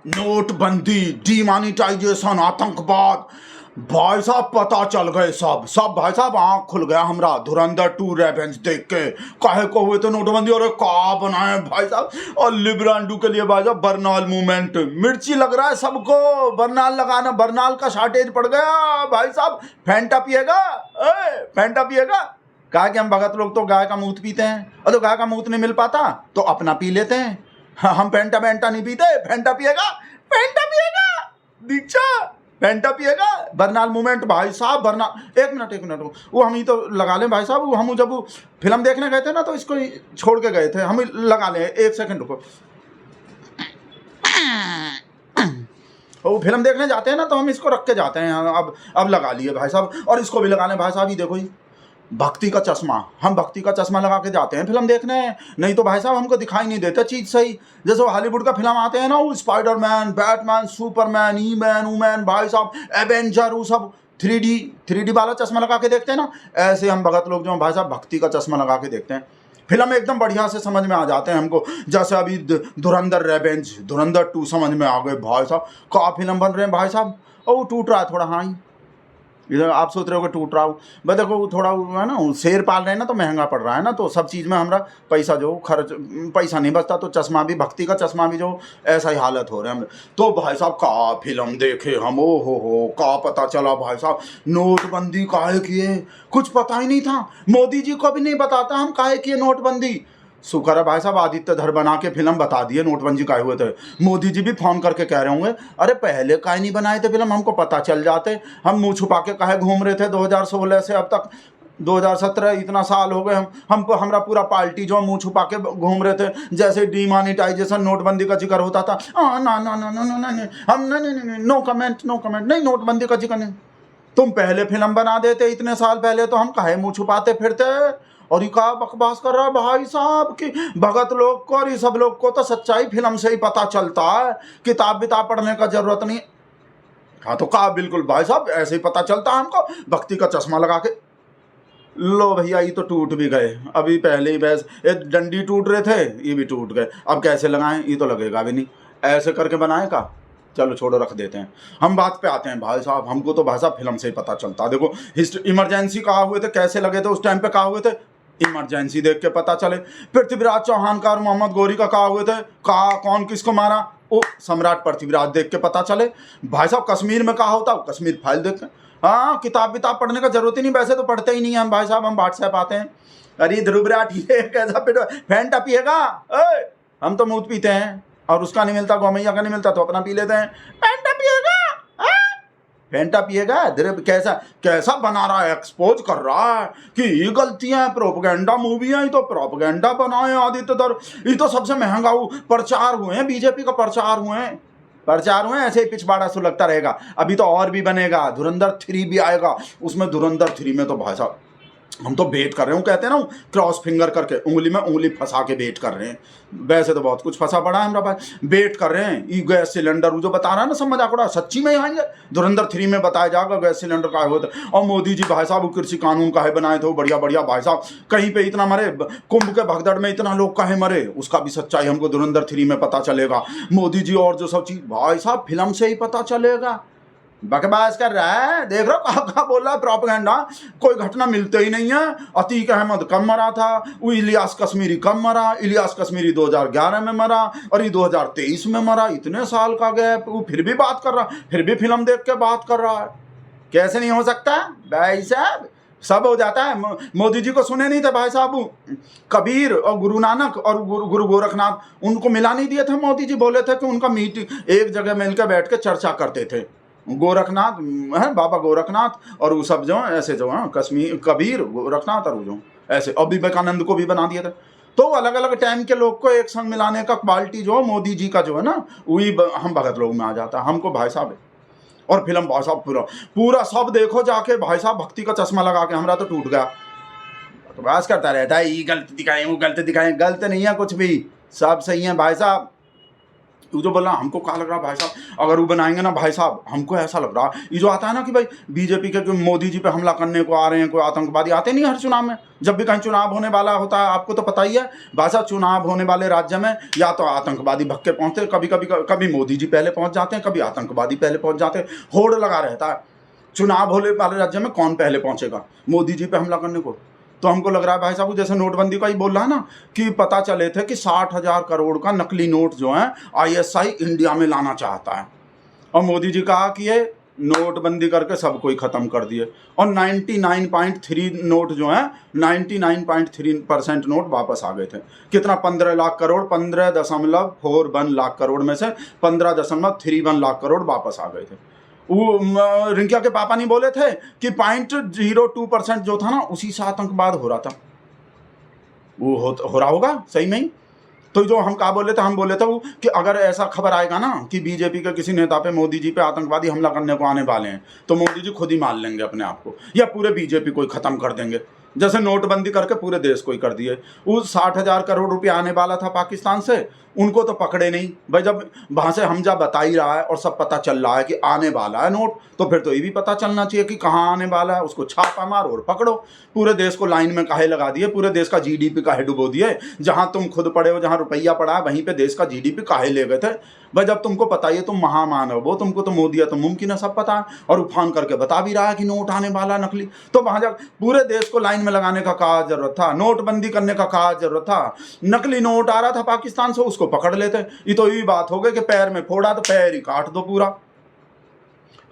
नोटबंदी, डिमोनेटाइजेशन, आतंकवाद, भाई साहब पता चल गए सब भाई साहब, आंख खुल गया हमरा धुरंधर 2 रेवेंज देख के। काहे को हुए थे नोटबंदी और का बनाए भाई साहब। और लिब्रांडू के लिए भाई साहब बरनाल मूवमेंट, मिर्ची लग रहा है सबको, बरनाल लगाना, बरनाल का शॉर्टेज पड़ गया भाई साहब। फैंटा पिएगा, फैंटा पिएगा। कहा कि हम भगत लोग तो गाय का मूत पीते हैं, और तो गाय का मूत नहीं मिल पाता तो अपना पी लेते हैं। हम पेंटा पेंटा नहीं पीते, फैंटा पिएगा, फैंटा पिएगा, दीक्षा पेंटा पिएगा। बरनाल मूवमेंट भाई साहब, बरनाल। एक मिनट वो हम ही तो लगा लें भाई साहब। वो हम जब वो फिल्म देखने गए थे ना तो इसको ही छोड़ के गए थे, हम ही लगा लें। एक सेकंड रुको। वो फिल्म देखने जाते हैं ना तो हम इसको रख के जाते हैं। अब लगा लिए भाई साहब, और इसको भी लगा लें भाई साहब। ये देखो ही भक्ति का चश्मा, हम भक्ति का चश्मा लगा के जाते हैं फिल्म देखने। नहीं तो भाई साहब हमको दिखाई नहीं देता चीज सही। जैसे वो हॉलीवुड का फिल्म आते हैं ना, वो स्पाइडरमैन, बैटमैन, सुपरमैन, ई मैन, वूमैन भाई साहब, एवेंजर, वो सब 3D वाला चश्मा लगा के देखते हैं ना। ऐसे हम भगत लोग जो भाई साहब भक्ति का चश्मा लगा के देखते हैं फिल्म, एकदम बढ़िया से समझ में आ जाते हैं हमको। जैसे अभी धुरंधर रेवेंज, धुरंधर 2 समझ में आ गए भाई साहब। का फिल्म बन रहे हैं भाई साहब, और वो टूट रहा है थोड़ा। हाँ, इधर आप सोच रहे हो कि टूट रहा हूँ, बस देखो थोड़ा है ना, शेर पाल रहे हैं ना तो महंगा पड़ रहा है ना, तो सब चीज़ में हमारा पैसा जो खर्च, पैसा नहीं बचता। तो चश्मा भी, भक्ति का चश्मा भी जो ऐसा ही हालत हो रहा है। तो भाई साहब का फिल्म देखे हम, ओ हो का पता चला भाई साहब नोटबंदी काहे किए, कुछ पता ही नहीं था। मोदी जी को भी नहीं बताता हम काहे किए नोटबंदी। शुक्र है भाई साहब आदित्य धर बना के फिल्म बता दिए नोटबंदी काहे हुए थे। मोदी जी भी फोन करके कह रहे होंगे, अरे पहले काहे नहीं बनाए थे फिल्म, हमको पता चल जाते। हम मुंह छुपा के काहे घूम रहे थे 2016 से अब तक, 2017 इतना साल हो गए हमको, हमरा पूरा पार्टी जो मुंह छुपा के घूम रहे थे। जैसे डिमोनेटाइजेशन, नोटबंदी का जिक्र होता था, ना ना ना ना ना ना, हम नहीं, नो कमेंट, नहीं, नोटबंदी का जिक्र नहीं। तुम पहले फिल्म बना देते इतने साल पहले, तो हम काहे मुंह छुपाते फिरते। और ये का बकवास कर रहा है भाई साहब कि भगत लोग को और ये सब लोग को तो सच्चाई फिल्म से ही पता चलता है, किताब विताब पढ़ने का जरूरत नहीं। हाँ तो का बिल्कुल भाई साहब ऐसे ही पता चलता है हमको, भक्ति का चश्मा लगा के। लो भैया ये तो टूट भी गए, अभी पहले ही बस एक डंडी टूट रहे थे, ये भी टूट गए। अब कैसे लगाएं, ये तो लगेगा भी नहीं। ऐसे करके बनाए का, चलो छोड़ो रख देते हैं। हम बात पे आते हैं भाई साहब। हमको तो भाई साहब फिल्म से ही पता चलता। देखो इमरजेंसी कहा हुए थे, कैसे लगे थे उस टाइम पे, कहा हुए थे इमरजेंसी देख के पता चले। पृथ्वीराज चौहान का और मोहम्मद गौरी का कहा हुए थे, कहा कौन किसको मारा, ओ सम्राट पृथ्वीराज देख के पता चले। भाई साहब कश्मीर में कहा होता, कश्मीर फाइल देख के। हाँ, किताब विताब पढ़ने का जरूरत ही नहीं, वैसे तो पढ़ते ही नहीं है हम भाई साहब, हम व्हाट्सएप आते हैं। अरे ध्रुवराट ये कैसा फैंटा पिएगा, हम तो मूत पीते हैं, और उसका नहीं मिलता, गौमैया का नहीं मिलता तो अपना पी लेते हैं। फैंटा पिएगा, फैंटा पिएगा। कैसा कैसा बना रहा है, एक्सपोज कर रहा है कि ये गलतियां हैं, प्रोपेगेंडा मूवी है, ये तो प्रोपेगेंडा बनाए आदित्य धर। ये तो सबसे महंगा प्रचार हुए हैं, बीजेपी का प्रचार हुए हैं, ऐसे ही पिछवाड़ा सुलगता रहेगा। अभी तो और भी बनेगा, धुरंधर 3 भी आएगा, उसमें धुरंधर 3 में तो भाई साहब हम तो बेट कर रहे हो, कहते हैं ना क्रॉस फिंगर करके, उंगली में उंगली फंसा के बेट कर रहे हैं। वैसे तो बहुत कुछ फंसा पड़ा है हमारा भाई, बेट कर रहे हैं। ये गैस सिलेंडर वो जो बता रहा है ना, सब मजाक उड़ा, सच्ची में आएंगे। धुरंधर 3 में बताया जाएगा गैस सिलेंडर का होता है। और मोदी जी भाई साहब कृषि कानून काहे बनाए थे, बढ़िया बढ़िया भाई साहब। कहीं पे इतना मरे, कुंभ के भगदड़ में इतना लोग काहे मरे, उसका भी सच्चाई हमको धुरंधर 3 में पता चलेगा। मोदी जी और जो सब चीज भाई साहब फिल्म से ही पता चलेगा। बकवास कर रहा है, देख रहा हो कहाँ बोल रहा है, प्रोपेगेंडा। कोई घटना मिलते ही नहीं है। अतीक अहमद कम मरा था, वो इलियास कश्मीरी कम मरा। इलियास कश्मीरी 2011 में मरा और ये 2023 में मरा। इतने साल का गैप, वो फिर भी बात कर रहा, फिर भी फिल्म देख के बात कर रहा है। कैसे नहीं हो सकता भाई साहब, सब हो जाता है। मोदी जी को सुने नहीं थे भाई साहब, कबीर और गुरु नानक और गुरु गोरखनाथ, उनको मिला नहीं दिए थे। मोदी जी बोले थे कि उनका मीटिंग एक जगह मिलकर बैठ के चर्चा करते थे। गोरखनाथ है, बाबा गोरखनाथ और वो सब जो ऐसे जो हैं, कश्मीर कबीर गोरखनाथ और जो ऐसे, और विवेकानंद को भी बना दिया था। तो अलग अलग टाइम के लोग को एक संग मिलाने का क्वालिटी जो मोदी जी का जो है ना, वही हम भगत लोग में आ जाता है। हमको भाई साहब और फिल्म भाई साहब पूरा सब देखो जाके भाई साहब, भक्ति का चश्मा लगा के। हमारा तो टूट गया, तो बस करता रहता है, ये गलत दिखाएं, वो गलत दिखाएं। गलत नहीं है कुछ भी, सब सही है भाई साहब। वो जो बोला हमको क्या लग रहा है भाई साहब, अगर वो बनाएंगे ना भाई साहब, हमको ऐसा लग रहा है ये जो आता है ना कि भाई बीजेपी के मोदी जी पे हमला करने को आ रहे हैं, कोई आतंकवादी आते नहीं हर चुनाव में, जब भी कहीं चुनाव होने वाला होता है, आपको तो पता ही है भाई साहब, चुनाव होने वाले राज्य में या तो आतंकवादी भक्के पहुंचते, कभी मोदी जी पहले पहुंच जाते हैं, कभी आतंकवादी पहले पहुंच जाते हैं, होड़ लगा रहता है। चुनाव होने वाले राज्य में कौन पहले पहुंचेगा मोदी जी पे हमला करने को? तो हमको लग रहा है भाई साहब जैसे नोटबंदी का ही बोल रहा है ना कि पता चले थे कि 60,000 करोड़ का नकली नोट जो है आईएसआई इंडिया में लाना चाहता है, और मोदी जी कहा कि ये नोटबंदी करके सब कोई खत्म कर दिए, और 99.3 नोट जो है 99.3% नोट वापस आ गए थे। कितना? 15 लाख करोड़, 15.41 लाख करोड़ में से 15.31 लाख करोड़ वापस आ गए थे। वो रिंकिया के पापा नहीं बोले थे कि 0.02% जो था ना उसी से आतंकवाद हो रहा था, वो हो रहा होगा सही में ही। तो जो हम क्या बोले थे, हम बोले थे वो कि अगर ऐसा खबर आएगा ना कि बीजेपी के किसी नेता पे मोदी जी पे आतंकवादी हमला करने को आने वाले हैं, तो मोदी जी खुद ही मार लेंगे अपने आप को, या पूरे बीजेपी को ही खत्म कर देंगे, जैसे नोटबंदी करके पूरे देश को ही कर दिए। उस 60,000 करोड़ रुपया आने वाला था पाकिस्तान से, उनको तो पकड़े नहीं भाई। जब वहाँ से हमजा बता ही रहा है और सब पता चल रहा है कि आने वाला है नोट, तो फिर तो ये भी पता चलना चाहिए कि कहाँ आने वाला है, उसको छापा मारो और पकड़ो। पूरे देश को लाइन में काहे लगा दिए, पूरे देश का जीडीपी काहे डुबो दिए? जहाँ तुम खुद पड़े हो, जहाँ रुपया पड़ा है, वहीं पे देश का जीडीपी काहे ले गए थे भाई? जब तुमको पता ही है, तुम महामानव हो, तुमको तो मोदी है तो मुमकिन है सब पता है, और उफान करके बता भी रहा है कि नोट आने वाला नकली, तो वहाँ जब पूरे देश को लाइन में लगाने का क्या जरूरत था? नोटबंदी करने का क्या जरूरत था? नकली नोट आ रहा था पाकिस्तान से, उसको पकड़ लेते। ये तो यही बात हो गई कि पैर में फोड़ा तो पैर ही काट दो पूरा।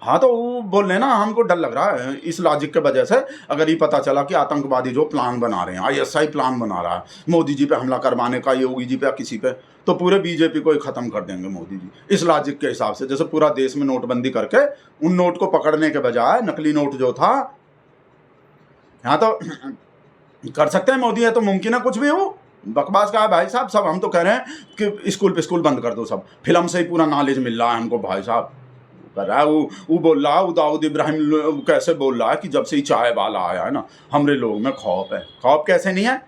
हाँ, तो वो बोल रहे ना, हमको डर लग रहा है इस लॉजिक के वजह से। अगर ये पता चला कि आतंकवादी जो प्लान बना रहे हैं, आईएसआई प्लान बना रहा है मोदी जी पे हमला करवाने का, योगी जी पे या किसी पे, तो पूरे बीजेपी को ही खत्म कर देंगे मोदी जी इस लॉजिक के हिसाब से। जैसे पूरा देश में नोटबंदी करके उन नोट को पकड़ने के बजाय नकली नोट जो था, हाँ तो कर सकते हैं मोदी है तो मुमकिन है कुछ भी हो। बकवास का है भाई साहब सब। हम तो कह रहे हैं कि स्कूल पे स्कूल बंद कर दो सब, फिल्म से ही पूरा नॉलेज मिल रहा है हमको भाई साहब। कर रहा है वो बोल रहा है, दाऊद इब्राहिम कैसे बोल रहा है कि जब से ही चाय वाला आया है ना, हमरे लोग में खौफ है। खौफ कैसे नहीं है?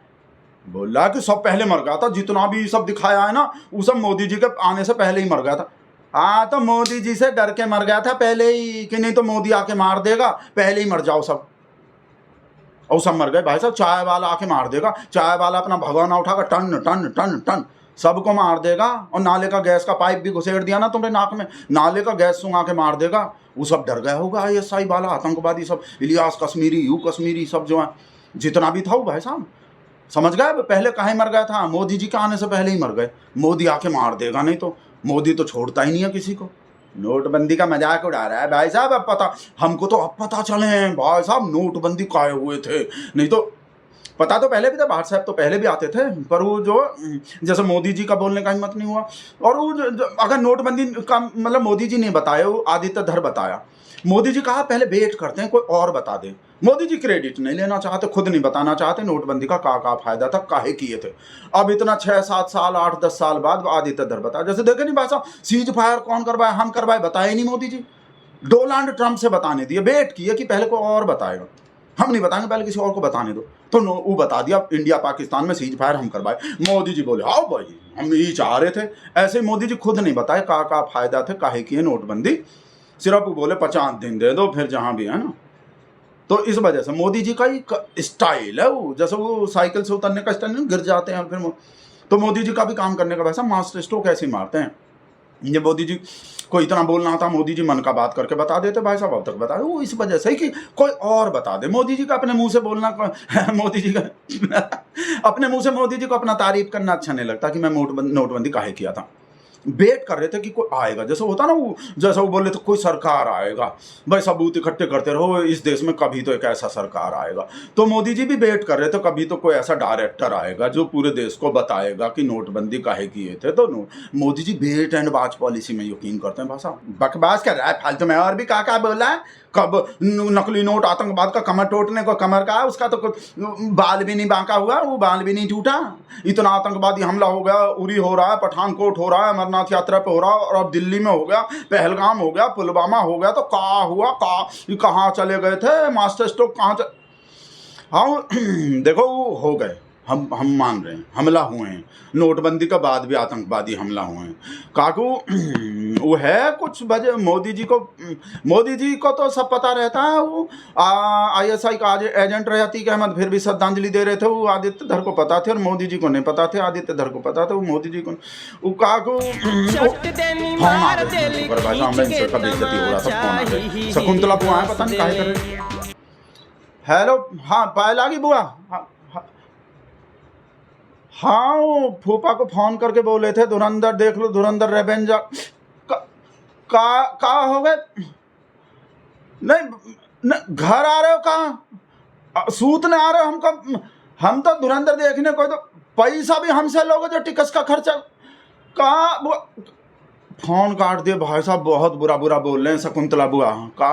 बोल रहा है कि सब पहले मर गया था, जितना भी सब दिखाया है ना वो सब मोदी जी के आने से पहले ही मर गया था। हाँ, तो मोदी जी से डर के मर गया था पहले ही, कि नहीं तो मोदी आके मार देगा, पहले ही मर जाओ सब। और सब मर गए भाई साहब। चाय वाला आके मार देगा, चाय वाला अपना भगवाना उठाकर टन टन टन टन सबको मार देगा। और नाले का गैस का पाइप भी घुसेड़ दिया ना तुमने नाक में, नाले का गैस सुंघा के मार देगा। वो सब डर गया होगा आईएसआई वाला, आतंकवादी सब, इलियास कश्मीरी, यू कश्मीरी सब जो है जितना भी था वो भाई साहब। समझ गए पहले काहे मर गया था? मोदी जी के आने से पहले ही मर गए। मोदी आके मार देगा, नहीं तो मोदी तो छोड़ता ही नहीं है किसी को। नोटबंदी का मजाक उड़ा रहा है भाई साहब। अब पता हमको, तो अब पता चले भाई साहब नोटबंदी काहे हुए थे, नहीं तो पता तो पहले भी था, व्हाट्सएप तो पहले भी आते थे, पर वो जो जैसे मोदी जी का बोलने का हिम्मत नहीं हुआ। और वो अगर नोटबंदी का मतलब मोदी जी ने बताया, वो आदित्य धर बताया। मोदी जी कहा पहले वेट करते हैं कोई और बता दे। मोदी जी क्रेडिट नहीं लेना चाहते, खुद नहीं बताना चाहते नोटबंदी का क्या फायदा था, काहे किए थे। अब इतना 6-7 साल 8-10 साल बाद आदित्य धर बताया। जैसे देखे नहीं भाई साहब, सीज फायर कौन करवाए? हम करवाए, बताए नहीं मोदी जी। डोनाल्ड ट्रंप से बताने दिए, वेट किए कि पहले कोई और बताएगा, हम नहीं बताएंगे, पहले किसी और को बताने दो। तो वो बता दिया इंडिया पाकिस्तान में सीज फायर हम करवाए। मोदी जी बोले आओ भाई हम यही चाह रहे थे। ऐसे मोदी जी खुद नहीं बताए का फायदा थे, काहे की है नोटबंदी। सिर्फ बोले 50 दिन दे दो फिर जहां भी है ना। तो इस वजह से मोदी जी का ही स्टाइल है वो, जैसे वो साइकिल से उतरने का स्टाइल, गिर जाते हैं फिर तो मोदी जी का भी काम करने का वैसा मास्टर स्ट्रोक ऐसे मारते हैं। ये मोदी जी को इतना बोलना था, मोदी जी मन का बात करके बता देते भाई साहब। अब तक बता वो इस वजह से ही कि कोई और बता दे। मोदी जी का अपने मुंह से बोलना मोदी जी का अपने मुंह से मोदी जी को अपना तारीफ करना अच्छा नहीं लगता कि मैं नोटबंदी काहे किया था। वेट कर रहे थे कि कोई आएगा, जैसे होता ना वो, जैसा वो बोल रहे थे कोई सरकार आएगा भाई, सबूत इकट्ठे करते रहो इस देश में, कभी तो एक ऐसा सरकार आएगा। तो मोदी जी भी वेट कर रहे थे कभी तो कोई ऐसा डायरेक्टर आएगा जो पूरे देश को बताएगा कि नोटबंदी काहे किए थे। तो Modi ji wait and watch policy में यकीन करते हैं। भाषा बकवास कर रहा है फालतू में। और भी क्या बोला है, कब नकली नोट आतंकवाद का कमर टूटने को, कमर का उसका तो बाल भी नहीं बांका हुआ, वो बाल भी नहीं टूटा। इतना आतंकवादी हमला हो गया, उरी हो रहा है, पठानकोट हो रहा है, अमरनाथ यात्रा पे हो रहा है, और अब दिल्ली में हो गया, पहलगाम हो गया, पुलवामा हो गया। तो कहाँ हुआ, कहाँ चले गए थे मास्टर स्ट्रोक, कहाँ हाँ देखो हो गए, हम मान रहे हैं हमला हुए हैं, नोटबंदी के बाद भी आतंकवादी हमला हुए हैं। काकू वो है कुछ वजह, मोदी जी को तो सब पता रहता है। वो ISI का एजेंट रहे अतीक अहमद, फिर भी श्रद्धांजलि दे रहे थे। वो आदित्य धर को पता थे और मोदी जी को नहीं पता थे। आदित्य धर को पता था, वो मोदी जी को वो काकू फोन आ गए भाई साहब, बेइज्जती हो रहा था, फोन आ गए। शकुंतला बुआ है, पता नहीं काहे कर रहे। हेलो, हाँ पायला की बुआ, हाँ वो फूफा को फोन करके बोले थे धुरंधर देख लो, धुरंधर रेवेंजा का हो गए। नहीं घर आ रहे हो, कहाँ सूतने आ रहे हो? हम तो धुरंधर देखने कोई, तो पैसा भी हमसे लोगे जो टिकट का खर्चा। कहाँ फोन काट दिए भाई साहब, बहुत बुरा बोल रहे हैं। शकुंतला बुआ का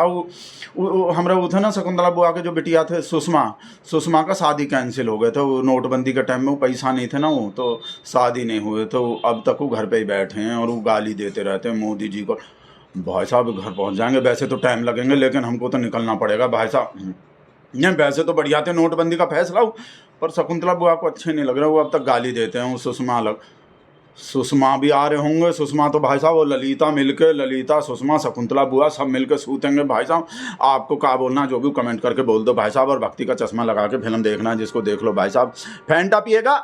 हमारे वो थे ना, शकुंतला बुआ के जो बिटिया थे सुषमा का शादी कैंसिल हो गए थे। वो नोटबंदी के टाइम में वो पैसा नहीं थे ना, वो तो शादी नहीं हुए, तो अब तक वो घर पे ही बैठे हैं और वो गाली देते रहते हैं मोदी जी को। भाई साहब घर पहुंच जाएंगे, वैसे तो टाइम लगेंगे, लेकिन हमको तो निकलना पड़ेगा भाई साहब। नहीं वैसे तो बढ़िया थे नोटबंदी का फैसला, पर शकुंतला बुआ को अच्छे नहीं लग रहे, वो अब तक गाली देते हैं। वो सुषमा अलग, सुषमा भी आ रहे होंगे। सुषमा तो भाई साहब वो ललिता मिलके, ललिता सुषमा शकुंतला बुआ सब मिलके सूतेंगे भाई साहब। आपको क्या बोलना जो भी कमेंट करके बोल दो भाई साहब। और भक्ति का चश्मा लगा के फिल्म देखना है जिसको देख लो भाई साहब। फैंटा पिएगा,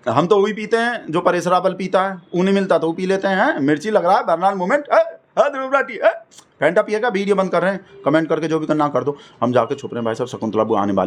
हम तो वही पीते हैं जो परेश रावल पीता है, उन्हें मिलता तो वो पी लेते हैं। मिर्ची लग रहा है, बर्नाल मूवमेंट फैंटा पिएगा। वीडियो बंद कर रहे हैं, कमेंट करके जो भी करना कर दो, हम जाके छुप रहे हैं भाई साहब। शकुंतला बुआ आने वाले